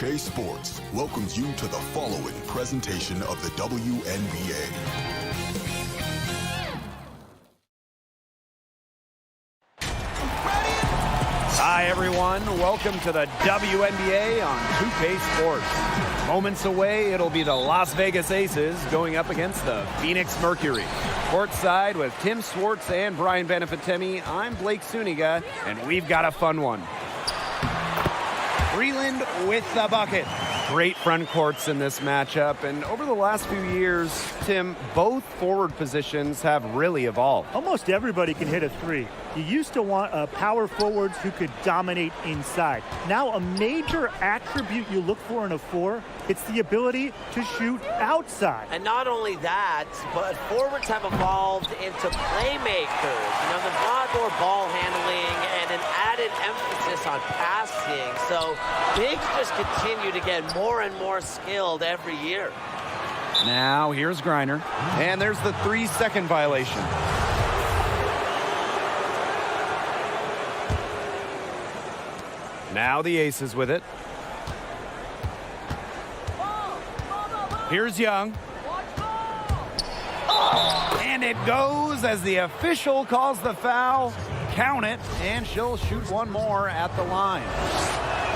2K Sports welcomes you to the following presentation of the WNBA. Hi everyone, welcome to the WNBA on 2K Sports. Moments away, it'll be the Las Vegas Aces going up against the Phoenix Mercury. Courtside with Tim Swartz and Brian Benefitemi, I'm Blake Suniga, and we've got a fun one. Breland with the bucket. Great front courts in this matchup, and over the last few years, Tim, both forward positions have really evolved. Almost everybody can hit a three. You used to want power forwards who could dominate inside. Now a major attribute you look for in a four, it's the ability to shoot outside. And not only that, but forwards have evolved into playmakers. You know, there's a lot more ball handling and an added emphasis on passing. So bigs just continue to get more and more skilled every year. Now here's Griner, and there's the 3-second violation. Now the Aces with it. Here's Young. And it goes as the official calls the foul. Count it, and she'll shoot one more at the line.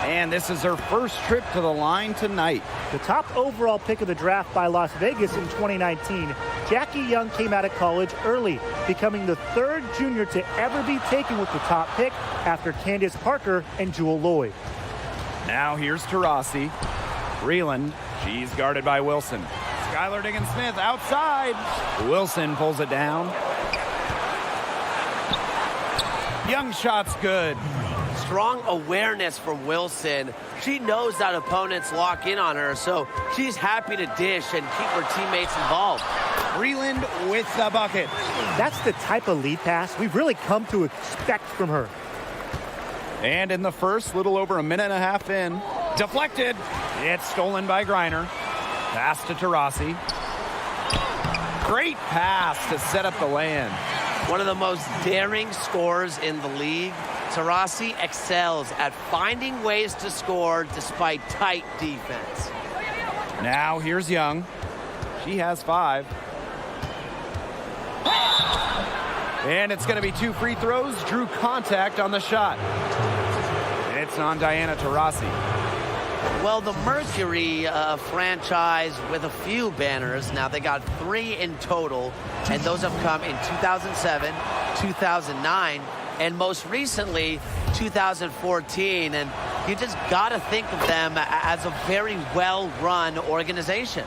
And this is her first trip to the line tonight. The top overall pick of the draft by Las Vegas in 2019, Jackie Young came out of college early, becoming the third junior to ever be taken with the top pick after Candace Parker and Jewel Lloyd. Now here's Taurasi. Breland, she's guarded by Wilson. Skylar Diggins-Smith outside. Wilson pulls it down. Young shot's good. Strong awareness from Wilson. She knows that opponents lock in on her, so she's happy to dish and keep her teammates involved. Breland with the bucket. That's the type of lead pass we've really come to expect from her. And in the first, little over a minute and a half in, deflected. It's stolen by Griner. Pass to Taurasi. Great pass to set up the land. One of the most daring scorers in the league. Taurasi excels at finding ways to score despite tight defense. Now here's Young. She has 5. And it's going to be 2 free throws. Drew contact on the shot. It's on Diana Taurasi. Well, the Mercury franchise with a few banners. Now they got 3 in total, and those have come in 2007, 2009, and most recently 2014. And you just got to think of them as a very well-run organization.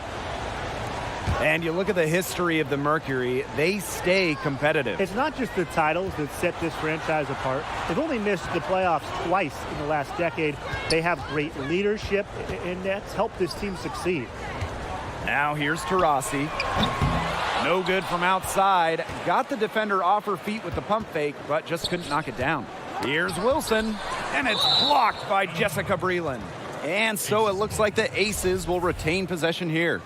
And you look at the history of the Mercury, they stay competitive. It's not just the titles that set this franchise apart. They've only missed the playoffs twice in the last decade. They have great leadership, and that's helped this team succeed. Now here's Taurasi. No good from outside. Got the defender off her feet with the pump fake, but just couldn't knock it down. Here's Wilson, and it's blocked by Jessica Breland. And so it looks like the Aces will retain possession here.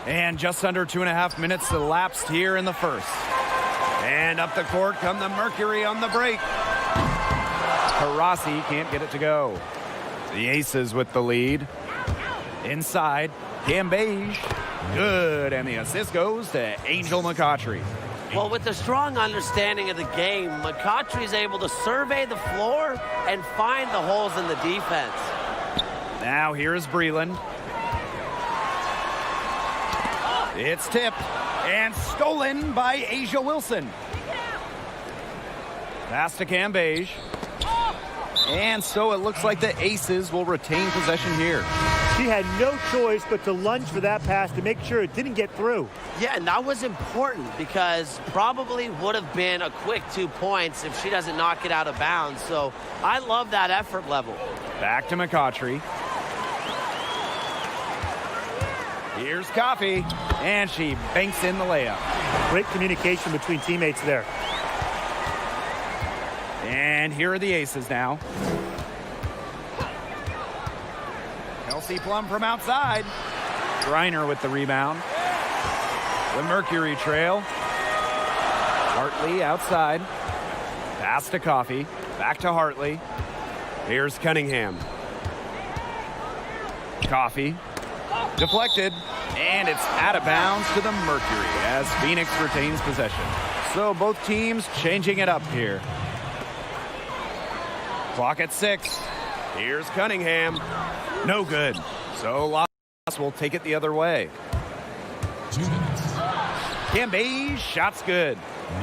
And just under 2.5 minutes elapsed here in the first. And up the court come the Mercury on the break. Taurasi can't get it to go. The Aces with the lead. Inside, Cambage. Good, and the assist goes to Angel McCoughtry. Well, with a strong understanding of the game, McCoughtry's able to survey the floor and find the holes in the defense. Now here's Breland. It's tipped and stolen by Asia Wilson. Pass to Cambage. And so it looks like the Aces will retain possession here. She had no choice but to lunge for that pass to make sure it didn't get through. Yeah, and that was important because probably would have been a quick 2 points if she doesn't knock it out of bounds. So I love that effort level. Back to McCoughtry. Here's Coffey, and she banks in the layup. Great communication between teammates there. And here are the Aces now. Kelsey Plum from outside. Griner with the rebound. The Mercury trail. Hartley outside. Pass to Coffey. Back to Hartley. Here's Cunningham. Coffee. Deflected. And it's out of bounds to the Mercury as Phoenix retains possession. So both teams changing it up here. Clock at 6. Here's Cunningham. No good. So Las will take it the other way. Cambage, shot's good.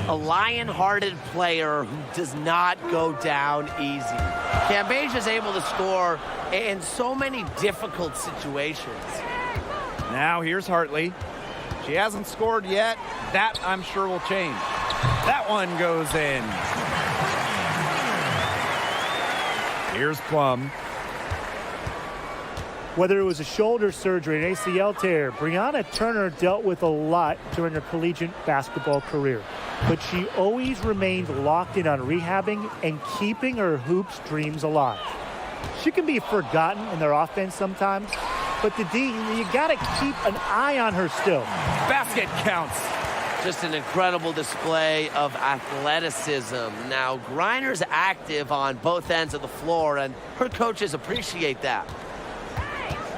A lion-hearted player who does not go down easy. Cambage is able to score in so many difficult situations. Now here's Hartley. She hasn't scored yet. That, I'm sure, will change. That one goes in. Here's Plum. Whether it was a shoulder surgery, an ACL tear, Brianna Turner dealt with a lot during her collegiate basketball career. But she always remained locked in on rehabbing and keeping her hoops dreams alive. She can be forgotten in their offense sometimes, but the D, you got to keep an eye on her still. Basket counts. Just an incredible display of athleticism. Now, Griner's active on both ends of the floor, and her coaches appreciate that.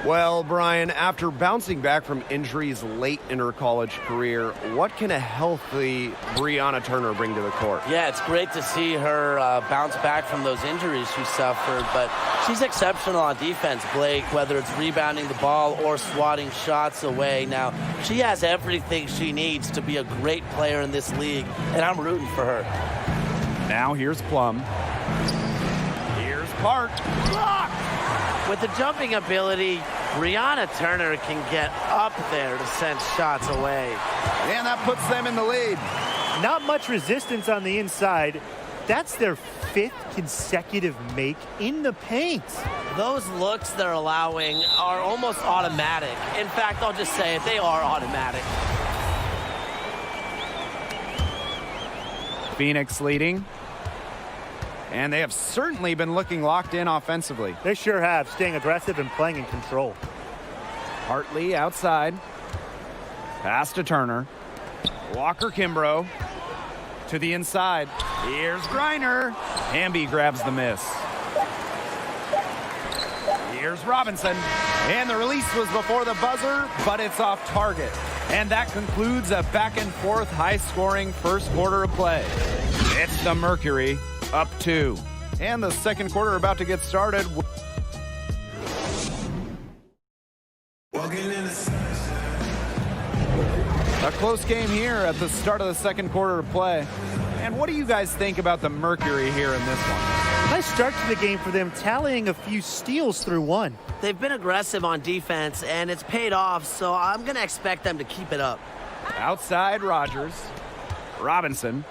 Well, Brian, after bouncing back from injuries late in her college career, what can a healthy Brianna Turner bring to the court? Yeah, it's great to see her bounce back from those injuries she suffered, but she's exceptional on defense, Blake, whether it's rebounding the ball or swatting shots away. Now, she has everything she needs to be a great player in this league, and I'm rooting for her. Now here's Plum. Here's Park. Block! With the jumping ability, Brianna Turner can get up there to send shots away. And that puts them in the lead. Not much resistance on the inside. That's their 5th consecutive make in the paint. Those looks they're allowing are almost automatic. In fact, I'll just say it, they are automatic. Phoenix leading. And they have certainly been looking locked in offensively. They sure have, staying aggressive and playing in control. Hartley outside. Pass to Turner. Walker Kimbrough to the inside. Here's Griner. Hamby grabs the miss. Here's Robinson. And the release was before the buzzer, but it's off target. And that concludes a back-and-forth, high-scoring first quarter of play. It's the Mercury up 2. And the second quarter about to get started. A close game here at the start of the second quarter of play. And what do you guys think about the Mercury here in this one? Nice start to the game for them, tallying a few steals through one. They've been aggressive on defense, and it's paid off, so I'm going to expect them to keep it up. Outside Rogers. Robinson.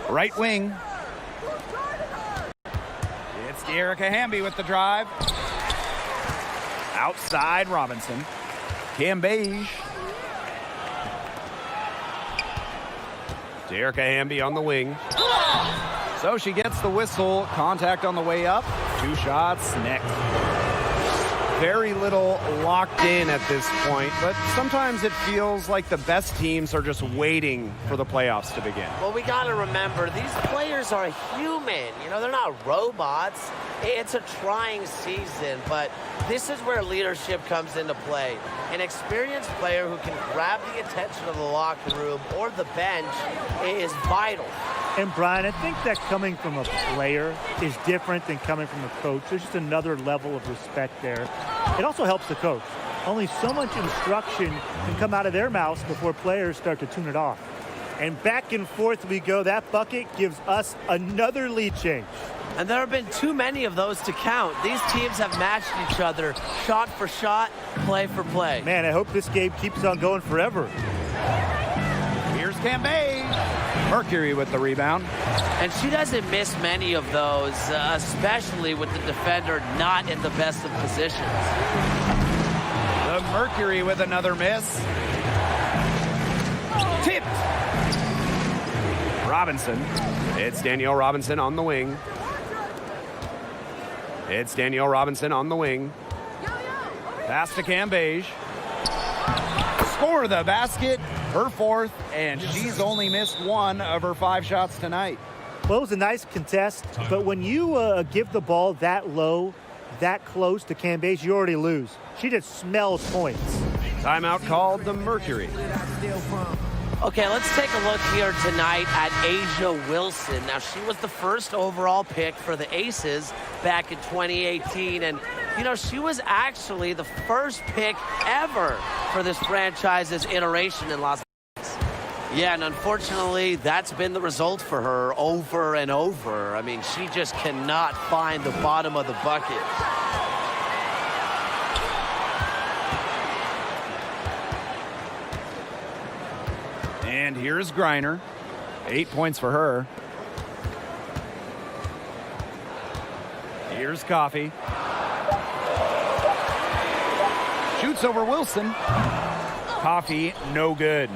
Right wing. It's Erica Hamby with the drive. Outside Robinson. Cambage. Erica Hamby on the wing. So she gets the whistle. Contact on the way up. 2 shots next. Very little locked in at this point, but sometimes it feels like the best teams are just waiting for the playoffs to begin. Well, we got to remember, these players are human. You know, they're not robots. It's a trying season, but this is where leadership comes into play. An experienced player who can grab the attention of the locker room or the bench is vital. And Brian, I think that coming from a player is different than coming from a coach. There's just another level of respect there. It also helps the coach. Only so much instruction can come out of their mouths before players start to tune it off. And back and forth we go. That bucket gives us another lead change. And there have been too many of those to count. These teams have matched each other shot for shot, play for play. Man, I hope this game keeps on going forever. Here's Cambage. Mercury with the rebound. And she doesn't miss many of those, especially with the defender not in the best of positions. The Mercury with another miss. Tipped. Robinson. It's Danielle Robinson on the wing. It's Danielle Robinson on the wing. Pass to Cambage. Score the basket. Her 4th, and she's only missed 1 of her 5 shots tonight. Well, it was a nice contest, but when you give the ball that low, that close to Cambage, you already lose. She just smells points. Timeout called the Mercury. Okay, let's take a look here tonight at Asia Wilson. Now, she was the first overall pick for the Aces back in 2018. And, you know, she was actually the first pick ever for this franchise's iteration in Las Vegas. Yeah, and unfortunately, that's been the result for her over and over. I mean, she just cannot find the bottom of the bucket. And here's Griner. 8 points for her. Here's Coffee. Shoots over Wilson. Coffee, no good.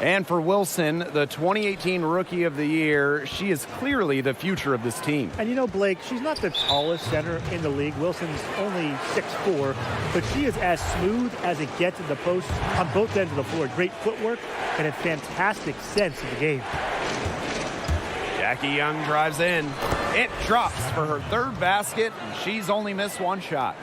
And for Wilson, the 2018 Rookie of the Year, she is clearly the future of this team. And you know, Blake, she's not the tallest center in the league. Wilson's only 6'4", but she is as smooth as it gets in the post on both ends of the floor. Great footwork and a fantastic sense of the game. Jackie Young drives in. It drops for her third basket, and she's only missed one shot.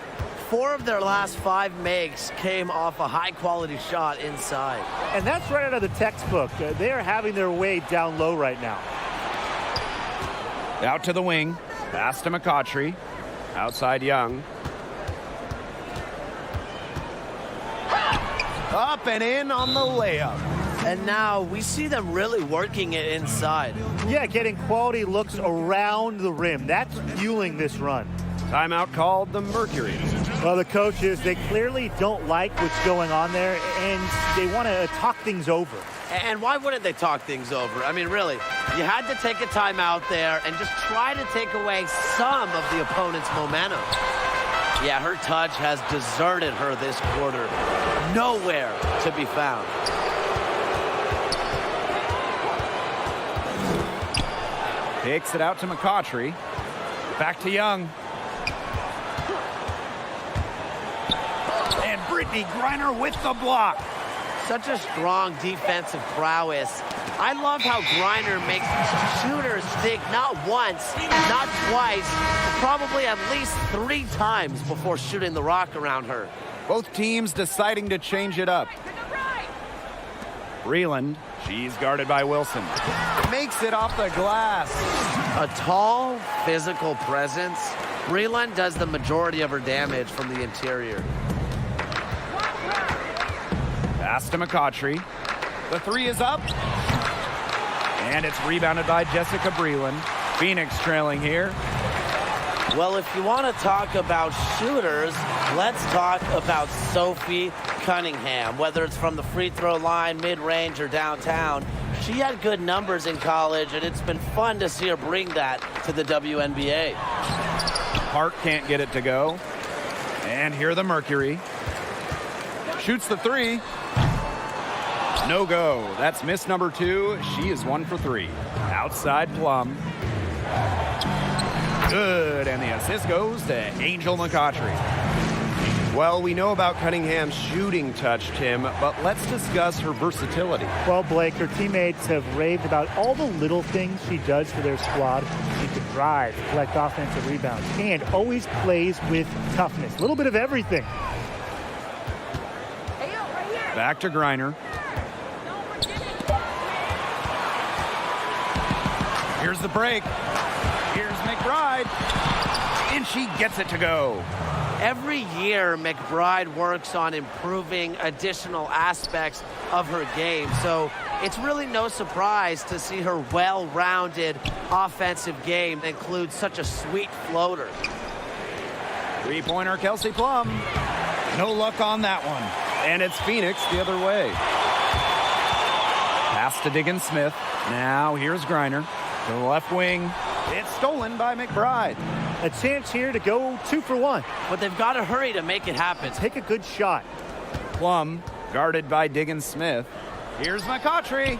4 of their last 5 makes came off a high-quality shot inside. And that's right out of the textbook. They are having their way down low right now. Out to the wing. Pass to McCautry. Outside Young. Up and in on the layup. And now we see them really working it inside. Yeah, getting quality looks around the rim. That's fueling this run. Timeout called the Mercury. Well, the coaches, they clearly don't like what's going on there, and they want to talk things over. And why wouldn't they talk things over? I mean, really, you had to take a timeout there and just try to take away some of the opponent's momentum. Yeah, her touch has deserted her this quarter. Nowhere to be found. Takes it out to McCautry. Back to Young. And Brittany Griner with the block. Such a strong defensive prowess. I love how Griner makes shooters think not once, not twice, probably at least 3 times before shooting the rock around her. Both teams deciding to change it up. Breland, she's guarded by Wilson. Makes it off the glass. A tall, physical presence. Breland does the majority of her damage from the interior. Pass to McCautry. The 3 is up. And it's rebounded by Jessica Breland. Phoenix trailing here. Well, if you want to talk about shooters, let's talk about Sophie Cunningham. Whether it's from the free throw line, mid-range, or downtown, she had good numbers in college, and it's been fun to see her bring that to the WNBA. Hart can't get it to go. And here the Mercury. Shoots the 3. No go. That's miss number 2. She is 1 for 3. Outside Plum. Good, and the assist goes to Angel McCautry. Well, we know about Cunningham's shooting touch, Tim, but let's discuss her versatility. Well, Blake, her teammates have raved about all the little things she does for their squad. She can drive, collect offensive rebounds, and always plays with toughness. A little bit of everything. Back to Griner. Here's the break. Here's McBride. And she gets it to go. Every year, McBride works on improving additional aspects of her game. So it's really no surprise to see her well-rounded offensive game include such a sweet floater. 3-pointer Kelsey Plum. No luck on that one. And it's Phoenix the other way. Pass to Diggins Smith. Now here's Griner. To the left wing. It's stolen by McBride. A chance here to go 2 for 1. But they've got to hurry to make it happen. Take a good shot. Plum guarded by Diggins Smith. Here's McCautry.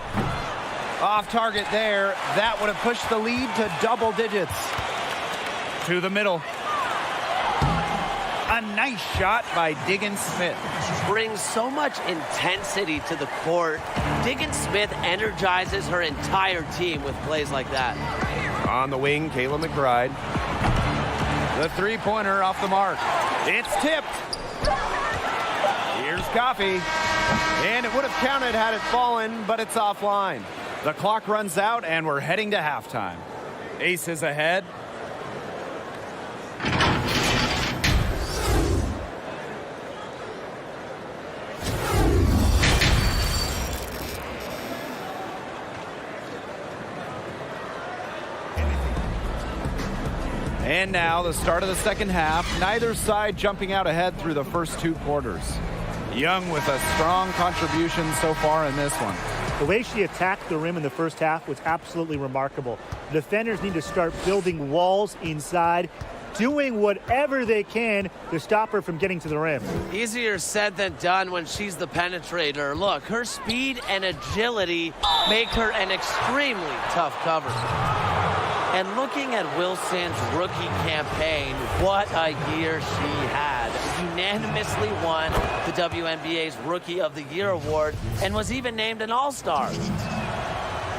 Off target there. That would have pushed the lead to double digits. To the middle. A nice shot by Diggins Smith. Brings so much intensity to the court. Diggins Smith energizes her entire team with plays like that. On the wing, Kayla McBride. The three-pointer off the mark. It's tipped. Here's Coffey. And it would have counted had it fallen, but it's offline. The clock runs out, and we're heading to halftime. Aces ahead. And now the start of the second half. Neither side jumping out ahead through the first two quarters. Young with a strong contribution so far in this one. The way she attacked the rim in the first half was absolutely remarkable. The defenders need to start building walls inside, doing whatever they can to stop her from getting to the rim. Easier said than done when she's the penetrator. Look, her speed and agility make her an extremely tough cover. And looking at Wilson's rookie campaign, what a year she had. Unanimously won the WNBA's Rookie of the Year award and was even named an All-Star.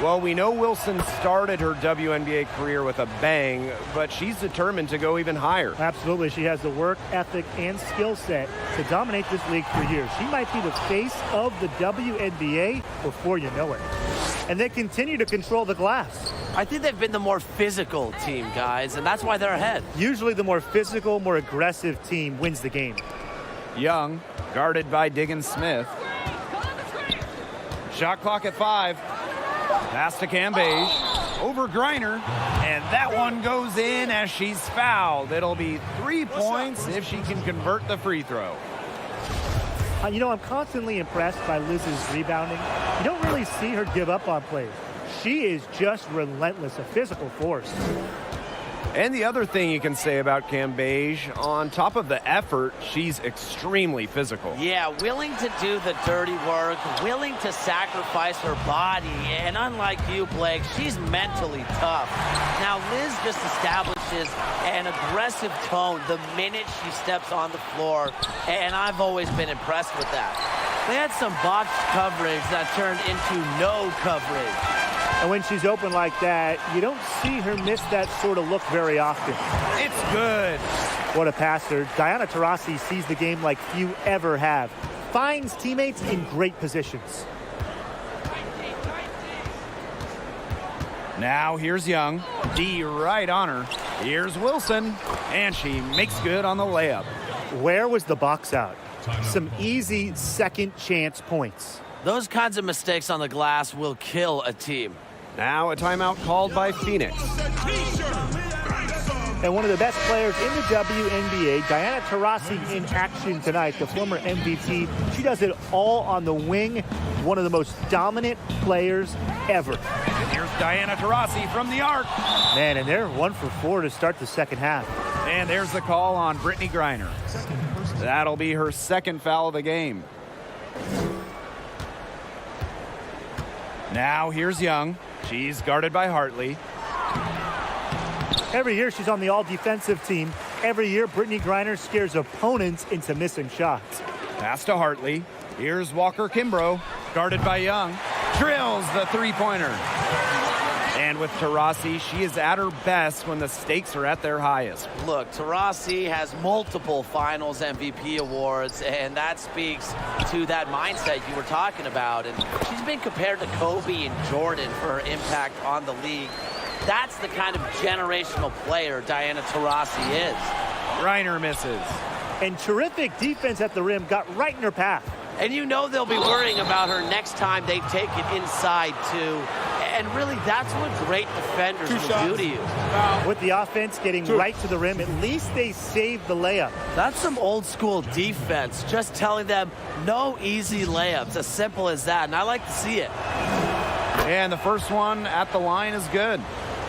Well, we know Wilson started her WNBA career with a bang, but she's determined to go even higher. Absolutely. She has the work ethic and skill set to dominate this league for years. She might be the face of the WNBA before you know it. And they continue to control the glass. I think they've been the more physical team, guys, and that's why they're ahead. Usually the more physical, more aggressive team wins the game. Young, guarded by Diggins Smith. Shot clock at 5. Pass to Cambage. Over Griner. And that one goes in as she's fouled. It'll be 3 points if she can convert the free throw. You know, I'm constantly impressed by Liz's rebounding. You don't really see her give up on plays. She is just relentless, a physical force. And the other thing you can say about Cambage, on top of the effort, she's extremely physical. Yeah, willing to do the dirty work, willing to sacrifice her body, and unlike you, Blake, she's mentally tough. Now, Liz just establishes an aggressive tone the minute she steps on the floor, and I've always been impressed with that. They had some botched coverage that turned into no coverage. And when she's open like that, you don't see her miss that sort of look very often. It's good. What a passer. Diana Taurasi sees the game like few ever have. Finds teammates in great positions. Now here's Young. D right on her. Here's Wilson. And she makes good on the layup. Where was the box out? Some easy second chance points. Those kinds of mistakes on the glass will kill a team. Now a timeout called by Phoenix. And one of the best players in the WNBA, Diana Taurasi, in action tonight, the former MVP. She does it all on the wing. One of the most dominant players ever. And here's Diana Taurasi from the arc. Man, and they're 1 for 4 to start the second half. And there's the call on Brittany Griner. That'll be her second foul of the game. Now here's Young. She's guarded by Hartley. Every year she's on the all-defensive team. Every year Brittany Griner scares opponents into missing shots. Pass to Hartley. Here's Walker Kimbrough, guarded by Young. Drills the three-pointer. And with Taurasi, she is at her best when the stakes are at their highest. Look, Taurasi has multiple finals MVP awards, and that speaks to that mindset you were talking about. And she's been compared to Kobe and Jordan for her impact on the league. That's the kind of generational player Diana Taurasi is. Griner misses. And terrific defense at the rim got right in her path. And you know they'll be worrying about her next time they take it inside, too. And really, that's what great defenders will do to you. With the offense getting right to the rim, at least they saved the layup. That's some old school defense, just telling them no easy layups, as simple as that. And I like to see it. And the first one at the line is good.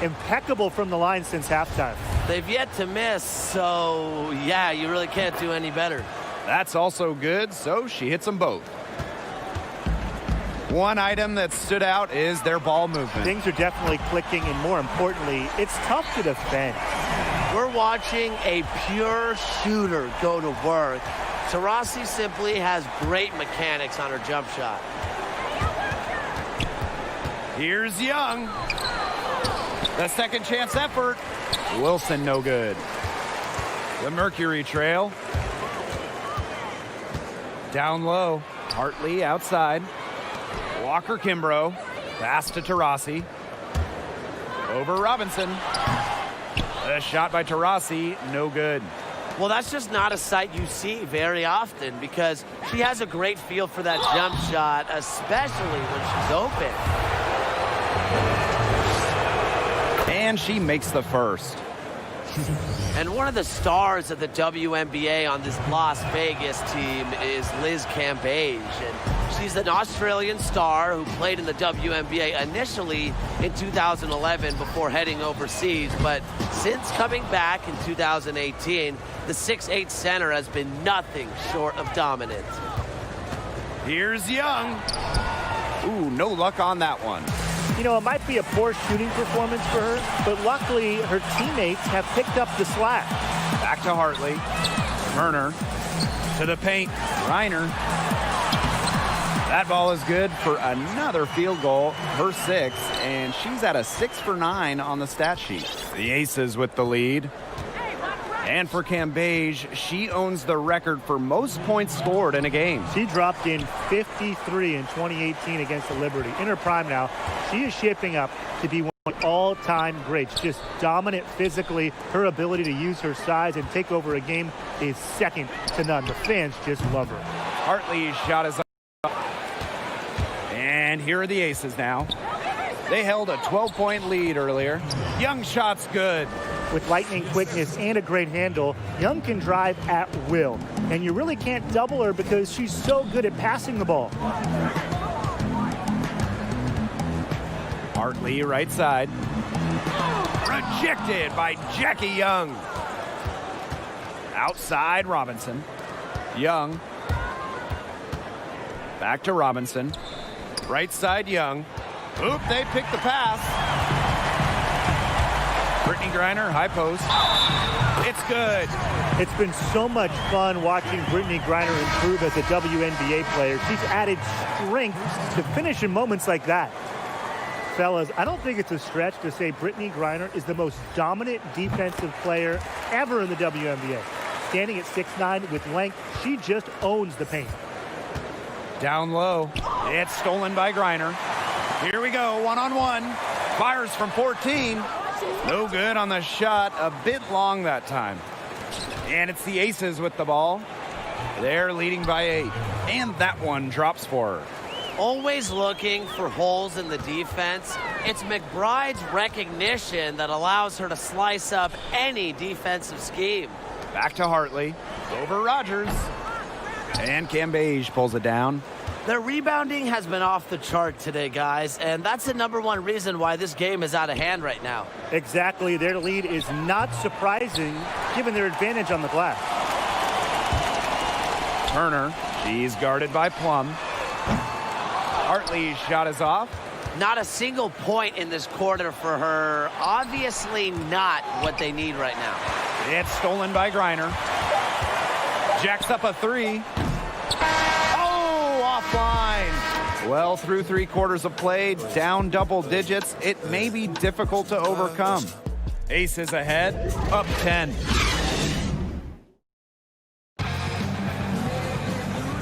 Impeccable from the line since halftime. They've yet to miss, so yeah, you really can't do any better. That's also good, so she hits them both. One item that stood out is their ball movement. Things are definitely clicking, and more importantly, it's tough to defend. We're watching a pure shooter go to work. Taurasi simply has great mechanics on her jump shot. Here's Young. The second chance effort. Wilson no good. The Mercury trail. Down low. Hartley outside. Walker Kimbrough. Pass to Taurasi. Over Robinson. A shot by Taurasi, no good. Well, that's just not a sight you see very often because she has a great feel for that jump shot, especially when she's open. And she makes the first. And one of the stars of the WNBA on this Las Vegas team is Liz Cambage. And she's an Australian star who played in the WNBA initially in 2011 before heading overseas. But since coming back in 2018, the 6'8" center has been nothing short of dominant. Here's Young. Ooh, no luck on that one. You know, it might be a poor shooting performance for her, but luckily her teammates have picked up the slack. Back to Hartley. Turner to the paint. Reiner. That ball is good for another field goal, her sixth, and she's at a 6 for 9 on the stat sheet. The Aces with the lead. And for Cambage, she owns the record for most points scored in a game. She dropped in 53 in 2018 against the Liberty. In her prime now, she is shaping up to be one of the all-time greats. Just dominant physically. Her ability to use her size and take over a game is second to none. The fans just love her. Hartley's shot is up. And here are the Aces now. They held a 12-point lead earlier. Young shot's good. With lightning quickness and a great handle, Young can drive at will. And you really can't double her because she's so good at passing the ball. Hartley right side. Rejected by Jackie Young. Outside Robinson. Young. Back to Robinson. Right side Young. Oop, they picked the pass. Brittany Griner, high post. It's good. It's been so much fun watching Brittany Griner improve as a WNBA player. She's added strength to finish in moments like that. Fellas, I don't think it's a stretch to say Brittany Griner is the most dominant defensive player ever in the WNBA. Standing at 6'9" with length, she just owns the paint. Down low. It's stolen by Griner. Here we go, one-on-one. Fires from 14. No good on the shot, a bit long that time. And it's the Aces with the ball. They're leading by 8. And that one drops for her. Always looking for holes in the defense. It's McBride's recognition that allows her to slice up any defensive scheme. Back to Hartley. Over Rogers. And Cambage pulls it down. Their rebounding has been off the chart today, guys, and that's the #1 reason why this game is out of hand right now. Exactly. Their lead is not surprising given their advantage on the glass. Turner. She's guarded by Plum. Hartley's shot is off. Not a single point in this quarter for her. Obviously not what they need right now. It's stolen by Griner. Jacks up a 3. Offline. Well, through 3 quarters of play, down double digits, it may be difficult to overcome. Aces ahead, up 10.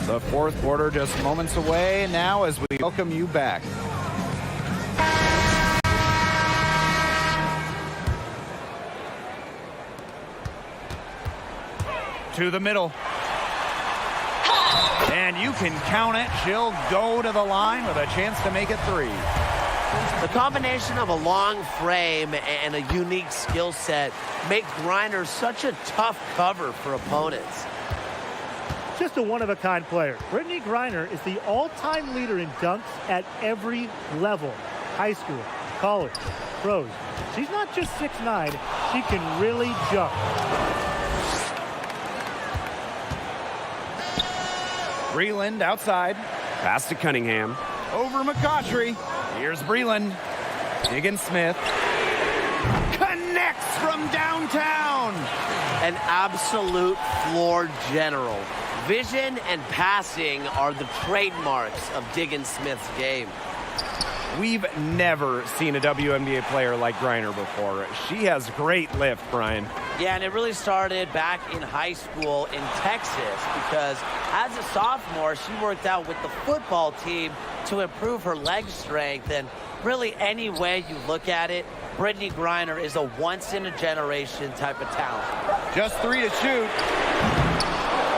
The fourth quarter just moments away now as we welcome you back. To the middle. And you can count it. She'll go to the line with a chance to make it 3. The combination of a long frame and a unique skill set make Griner such a tough cover for opponents. Just a one-of-a-kind player. Brittany Griner is the all-time leader in dunks at every level. High school, college, pros. She's not just 6'9", she can really jump. Breland outside. Pass to Cunningham. Over McCautry. Here's Breland. Higgins Smith. Connects from downtown. An absolute floor general. Vision and passing are the trademarks of Diggins Smith's game. We've never seen a WNBA player like Griner before. She has great lift, Brian. Yeah, and it really started back in high school in Texas because as a sophomore, she worked out with the football team to improve her leg strength. And really, any way you look at it, Brittney Griner is a once-in-a-generation type of talent. Just 3 to shoot.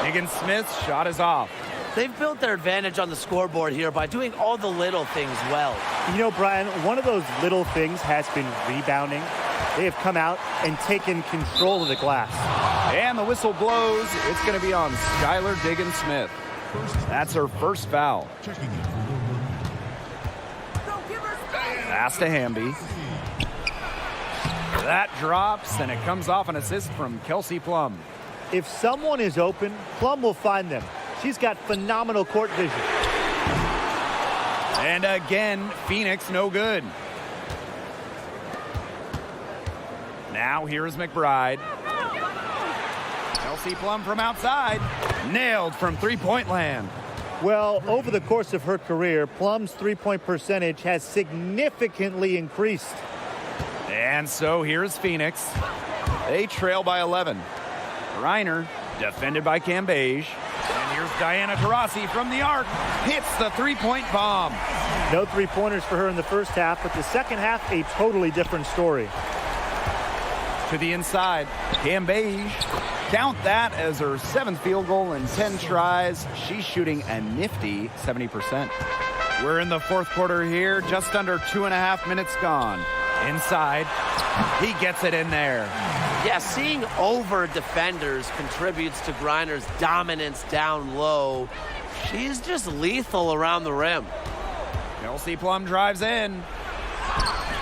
Diggins Smith's shot is off. They've built their advantage on the scoreboard here by doing all the little things well. You know, Brian, one of those little things has been rebounding. They have come out and taken control of the glass. And the whistle blows. It's going to be on Skylar Diggins Smith. That's her first foul. Pass to Hamby. That drops, and it comes off an assist from Kelsey Plum. If someone is open, Plum will find them. She's got phenomenal court vision. And again, Phoenix no good. Now here's McBride. Kelsey Plum from outside. Nailed from three-point land. Well, over the course of her career, Plum's three-point percentage has significantly increased. And so here's Phoenix. They trail by 11. Griner defended by Cambage. And here's Diana Taurasi from the arc. Hits the three-point bomb. No three-pointers for her in the first half, but the second half, a totally different story. To the inside, Cambage. Count that as her 7th field goal in 10 tries. She's shooting a nifty 70%. We're in the fourth quarter here, just under 2.5 minutes gone. Inside, he gets it in there. Yeah, seeing over defenders contributes to Griner's dominance down low. She's just lethal around the rim. Kelsey Plum drives in.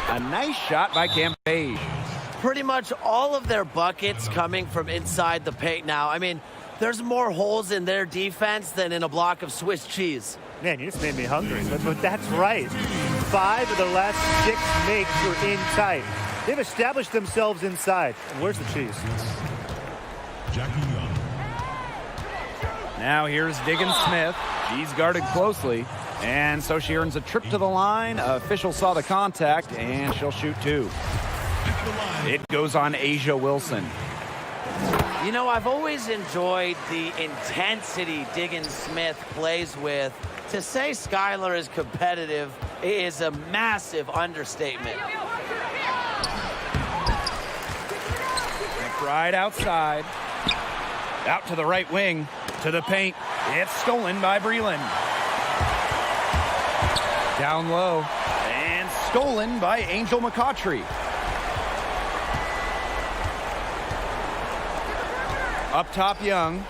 A nice shot by Cambage. Pretty much all of their buckets coming from inside the paint now. I mean, there's more holes in their defense than in a block of Swiss cheese. Man, you just made me hungry, but that's right. 5 of the last 6 makes were in tight. They've established themselves inside. And where's the cheese? Now here's Diggins Smith. She's guarded closely. And so she earns a trip to the line. Official saw the contact, and she'll shoot 2. It goes on Asia Wilson. You know, I've always enjoyed the intensity Diggins Smith plays with. To say Skylar is competitive is a massive understatement. McBride outside. Out to the right wing. To the paint. It's stolen by Breland. Down low. And stolen by Angel McCautry. Up top, Young.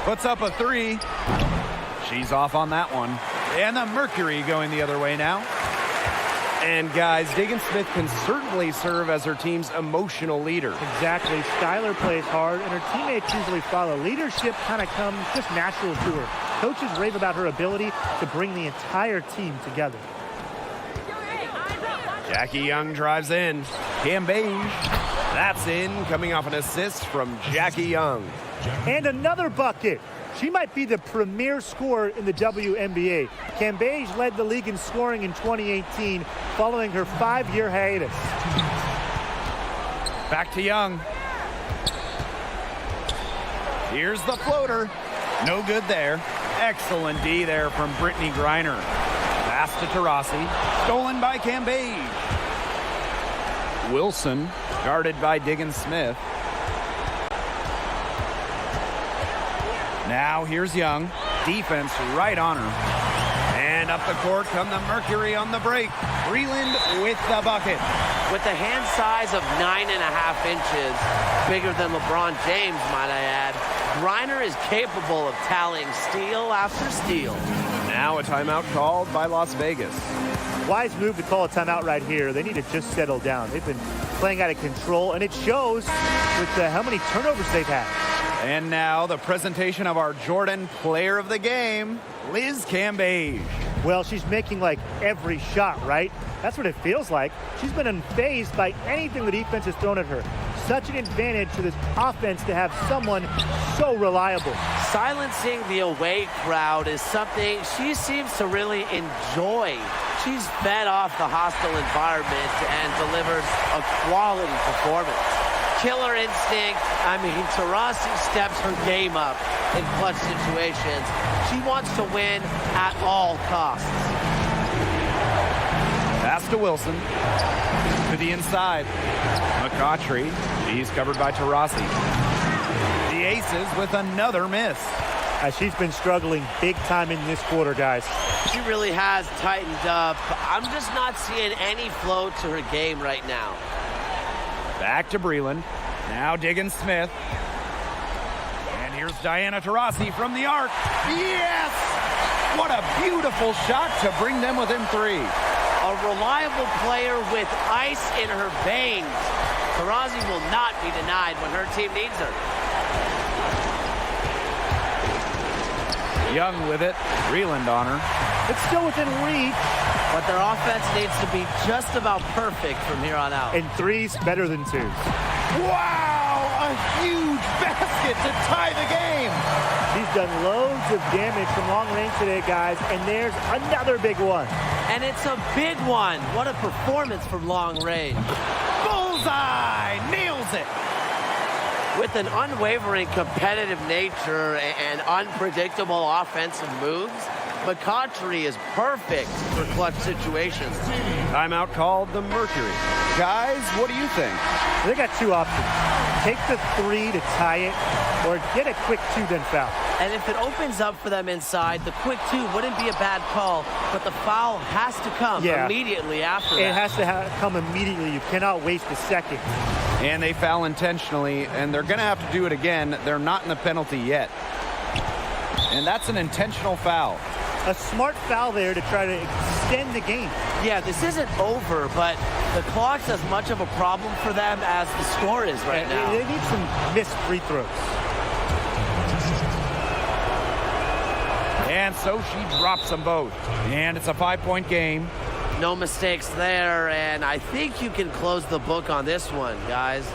Puts up a 3. She's off on that one. And the Mercury going the other way now. And guys, Diggins Smith can certainly serve as her team's emotional leader. Exactly. Skylar plays hard, and her teammates usually follow. Leadership kind of comes just natural to her. Coaches rave about her ability to bring the entire team together. Jackie Young drives in. Cambage. That's in, coming off an assist from Jackie Young. And another bucket. She might be the premier scorer in the WNBA. Cambage led the league in scoring in 2018 following her 5-year hiatus. Back to Young. Here's the floater. No good there. Excellent D there from Brittney Griner. Pass to Taurasi. Stolen by Cambage. Wilson, guarded by Diggins Smith. Now here's Young. Defense right on her. And up the court come the Mercury on the break. Breland with the bucket. With a hand size of 9.5 inches, bigger than LeBron James, might I add, Griner is capable of tallying steal after steal. Now a timeout called by Las Vegas. Wise move to call a timeout right here. They need to just settle down. They've been playing out of control, and it shows with how many turnovers they've had. And now the presentation of our Jordan Player of the Game, Liz Cambage. Well, she's making like every shot, right? That's what it feels like. She's been unfazed by anything the defense has thrown at her. Such an advantage to this offense to have someone so reliable. Silencing the away crowd is something she seems to really enjoy. She's fed off the hostile environment and delivers a quality performance. Killer instinct. I mean, Taurasi steps her game up in clutch situations. She wants to win at all costs. Pass to Wilson. To the inside. McCautry. He's covered by Taurasi. The Aces with another miss. She's been struggling big time in this quarter, guys. She really has tightened up. I'm just not seeing any flow to her game right now. Back to Breland. Now Diggins Smith. And here's Diana Taurasi from the arc. Yes! What a beautiful shot to bring them within 3. A reliable player with ice in her veins. Taurasi will not be denied when her team needs her. Young with it. Breland on her. It's still within reach. But their offense needs to be just about perfect from here on out. And 3's better than 2's. Wow! A huge basket to tie the game. She's done loads of damage from long range today, guys. And there's another big one. And it's a big one. What a performance from long range. Bullseye! Nails it. With an unwavering competitive nature and unpredictable offensive moves, McCautry is perfect for clutch situations. Timeout called the Mercury. Guys, what do you think? They got 2 options. Take the 3 to tie it, or get a quick 2 then foul. And if it opens up for them inside, the quick 2 wouldn't be a bad call, but the foul has to come immediately after that. It has to come immediately. You cannot waste a second. And they foul intentionally, and they're going to have to do it again. They're not in the penalty yet. And that's an intentional foul. A smart foul there to try to extend the game. Yeah, this isn't over, but the clock's as much of a problem for them as the score is right now. They need some missed free throws. And so she drops them both. And it's a 5-point game. No mistakes there, and I think you can close the book on this one, guys.